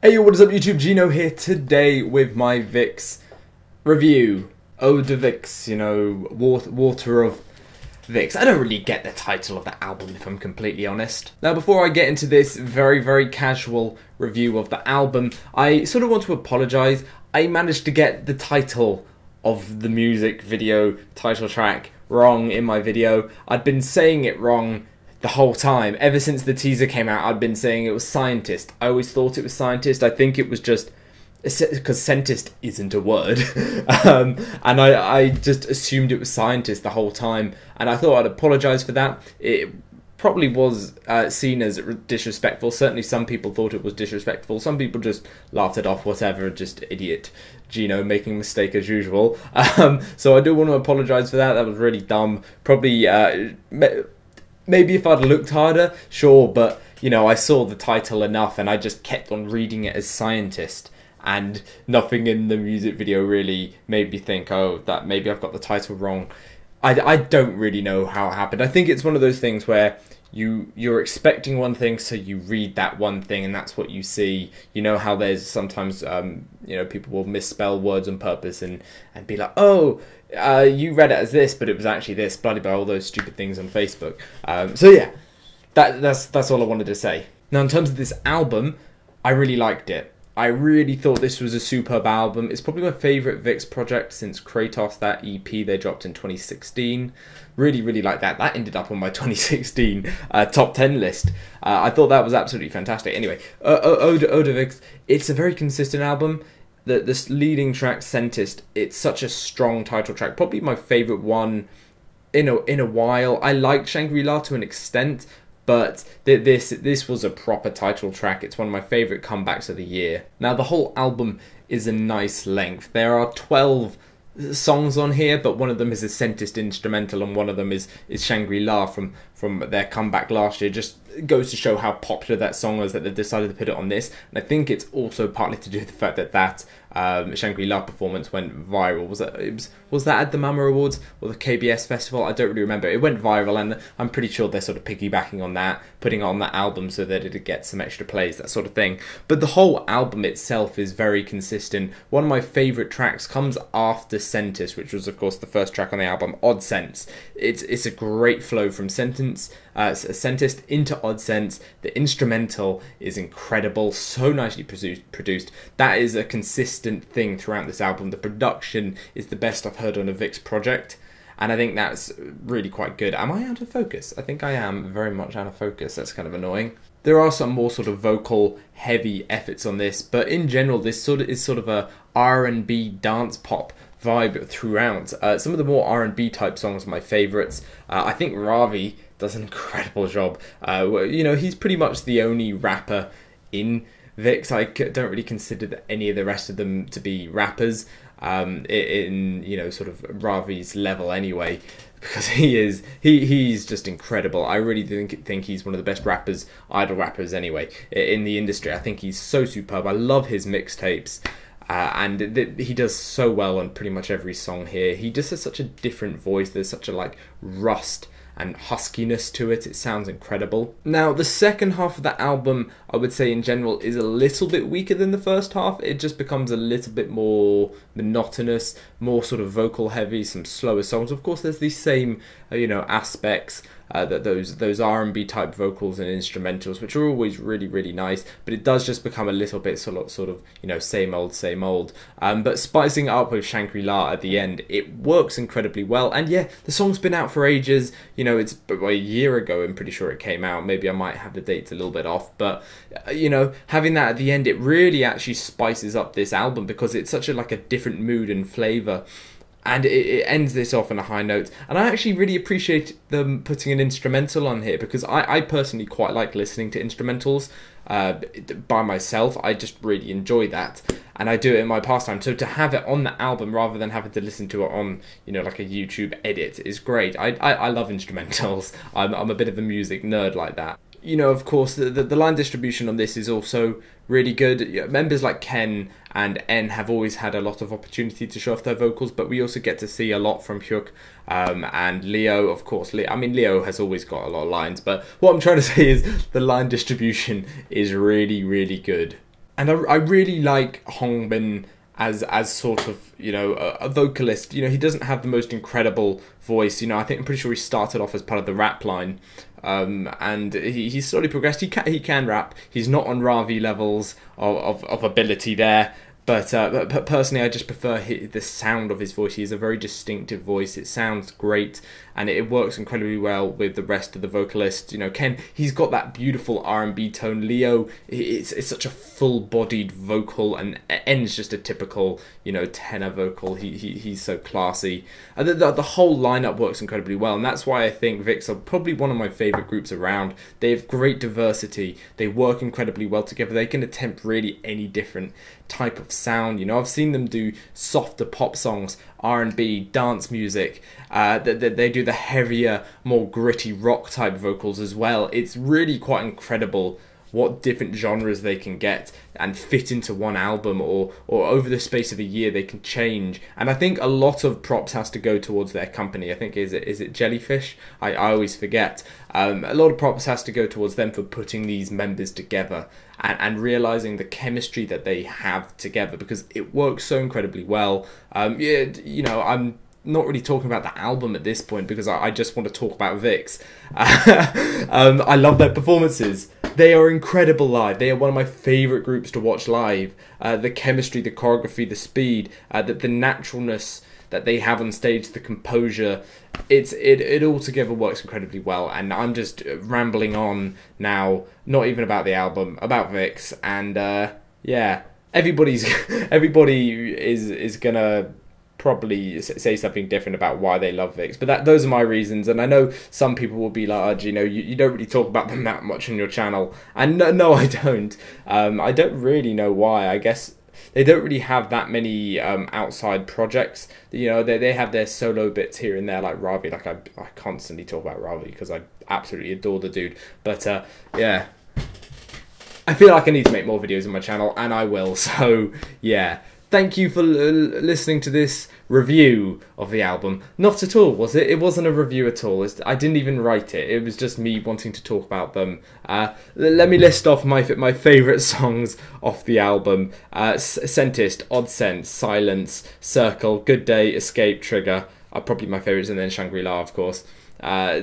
Hey, what is up YouTube? Ginno here today with my Vixx review. Eau De Vixx, you know, water of Vixx. I don't really get the title of the album if I'm completely honest. Now before I get into this very casual review of the album, I sort of want to apologise. I managed to get the title of the music video title track wrong in my video. I'd been saying it wrong the whole time. Ever since the teaser came out, I'd been saying it was Scientist. I always thought it was Scientist. I think it was just because Scientist isn't a word. And I just assumed it was Scientist the whole time. And I thought I'd apologise for that. It probably was seen as disrespectful. Certainly some people thought it was disrespectful. Some people just laughed it off, whatever, just idiot Ginno making a mistake as usual. So I do want to apologise for that. That was really dumb. Probably maybe if I'd looked harder, sure, but, you know, I saw the title enough and I just kept on reading it as Scientist, and nothing in the music video really made me think, oh, that maybe I've got the title wrong. I don't really know how it happened. I think it's one of those things where you're expecting one thing, so you read that one thing and that's what you see. You know how there's sometimes, you know, people will misspell words on purpose and be like, oh, you read it as this, but it was actually this, bloody blah, all those stupid things on Facebook. So yeah, that's all I wanted to say. Now in terms of this album, I really liked it. I really thought this was a superb album. It's probably my favourite Vixx project since Kratos, that EP they dropped in 2016. Really like that. That ended up on my 2016 top 10 list. I thought that was absolutely fantastic. Anyway, Eau De Vixx, it's a very consistent album. This leading track, Scientist, it's such a strong title track. Probably my favourite one in a while. I liked Shangri-La to an extent, but this was a proper title track. It's one of my favourite comebacks of the year. Now the whole album is a nice length. There are 12 songs on here, but one of them is a Scientist instrumental and one of them is Shangri-La from their comeback last year. Just goes to show how popular that song was that they decided to put it on this. And I think it's also partly to do with the fact that Shangri-La performance went viral. Was that at the Mama Awards or the KBS Festival? I don't really remember. It went viral and I'm pretty sure they're sort of piggybacking on that, putting it on that album so that it'd get some extra plays, that sort of thing. But the whole album itself is very consistent. One of my favourite tracks comes after Scientist, which was of course the first track on the album, Odd Sense. It's a great flow from Scientist into Odd Sense. The instrumental is incredible, so nicely produced. That is a consistent thing throughout this album. The production is the best I've heard on a Vixx project, and I think that's really quite good. Am I out of focus? I think I am very much out of focus. That's kind of annoying. There are some more sort of vocal heavy efforts on this, but in general this is sort of a R&B dance pop vibe throughout. Some of the more R&B type songs are my favourites. I think Ravi does an incredible job. You know, he's pretty much the only rapper in Vixx. I don't really consider any of the rest of them to be rappers in you know, sort of Ravi's level anyway, because he's just incredible. I really think he's one of the best rappers, idol rappers anyway, in the industry. I think he's so superb. I love his mixtapes. And he does so well on pretty much every song here. He just has such a different voice. There's such a like rust and huskiness to it. It sounds incredible. Now the second half of the album, I would say in general, is a little bit weaker than the first half. It just becomes a little bit more monotonous, more sort of vocal heavy, some slower songs. Of course there's these same you know, aspects, that those R&B type vocals and instrumentals, which are always really nice, but it does just become a little bit sort of you know, same old. But spicing it up with Shangri-La at the end, it works incredibly well. And yeah, the song's been out for ages. You know, it's a year ago, I'm pretty sure it came out. Maybe I might have the dates a little bit off, but you know, having that at the end, it really actually spices up this album because it's such a like a different mood and flavour. And it ends this off on a high note. And I actually really appreciate them putting an instrumental on here, because I personally quite like listening to instrumentals by myself. I just really enjoy that, and I do it in my pastime. So to have it on the album rather than having to listen to it on, you know, like a YouTube edit is great. I love instrumentals. I'm a bit of a music nerd like that. You know, of course, the line distribution on this is also really good. Members like Ken and N have always had a lot of opportunity to show off their vocals, but we also get to see a lot from Hyuk and Leo, of course. I mean, Leo has always got a lot of lines, but what I'm trying to say is the line distribution is really good. And I really like Hongbin as sort of, you know, a vocalist. You know, he doesn't have the most incredible voice. You know, I'm pretty sure he started off as part of the rap line, and he's slowly progressed. He can rap. He's not on Ravi levels of ability there. But personally, I just prefer the sound of his voice. He has a very distinctive voice. It sounds great, and it works incredibly well with the rest of the vocalists. You know, Ken, he's got that beautiful R&B tone. Leo, it's such a full-bodied vocal, and N's just a typical, you know, tenor vocal. He's so classy. The whole lineup works incredibly well, and that's why I think Vixx are probably one of my favourite groups around. They have great diversity. They work incredibly well together. They can attempt really any different type of sound. You know, I've seen them do softer pop songs, R&B, dance music. They do the heavier, more gritty rock type vocals as well. It's really quite incredible what different genres they can get and fit into one album, or over the space of a year they can change. And I think a lot of props has to go towards their company. I think is it Jellyfish? I always forget. A lot of props has to go towards them for putting these members together and realizing the chemistry that they have together, because it works so incredibly well. Yeah, you know, I'm not really talking about the album at this point because I just want to talk about Vixx. I love their performances. They are incredible live. They are one of my favourite groups to watch live. The chemistry, the choreography, the speed, the naturalness that they have on stage, the composure, it all together works incredibly well. And I'm just rambling on now, not even about the album, about Vixx. And yeah, everybody is gonna probably say something different about why they love Vixx, but those are my reasons. And I know some people will be like, oh, you know, you don't really talk about them that much on your channel, and no, I don't. I don't really know why. I guess they don't really have that many outside projects. You know, they have their solo bits here and there, like Ravi. Like I constantly talk about Ravi because I absolutely adore the dude. But yeah, I feel like I need to make more videos on my channel, and I will. So yeah. Thank you for listening to this review of the album. Not at all, was it? It wasn't a review at all. I didn't even write it. It was just me wanting to talk about them. Let me list off my favourite songs off the album. Scentist, Odd Sense, Silence, Circle, Good Day, Escape, Trigger are probably my favourites, and then Shangri-La, of course.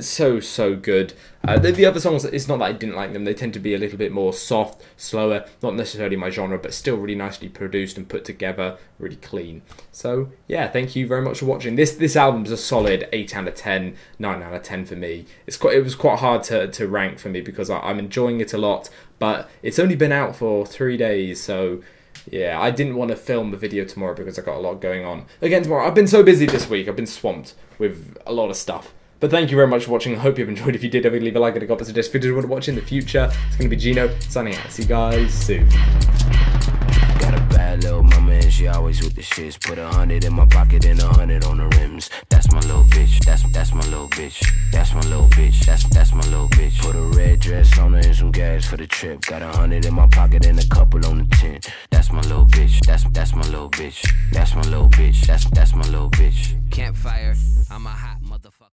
So good. The other songs, it's not that I didn't like them. They tend to be a little bit more soft, slower, not necessarily my genre, but still really nicely produced and put together, really clean. So yeah, thank you very much for watching. This album's a solid 8 out of 10, 9 out of 10 for me. It was quite hard to rank for me because I'm enjoying it a lot, but it's only been out for 3 days, so yeah, I didn't want to film the video tomorrow because I got a lot going on. Again, tomorrow, I've been so busy this week. I've been swamped with a lot of stuff. But thank you very much for watching. I hope you've enjoyed. If you did, leave a like and a comment, suggest videos you want to watch in the future. It's going to be Ginno signing out. See you guys soon. Got a bad little mama and she always with the shits. Put 100 in my pocket and 100 on the rims. That's my little bitch. That's my little bitch. That's my little bitch. That's my little bitch. Put a red dress on her and some gas for the trip. Got 100 in my pocket and a couple on the tent. That's my little bitch. That's my little bitch. That's my little bitch. That's my little bitch. Campfire. I'm a hot.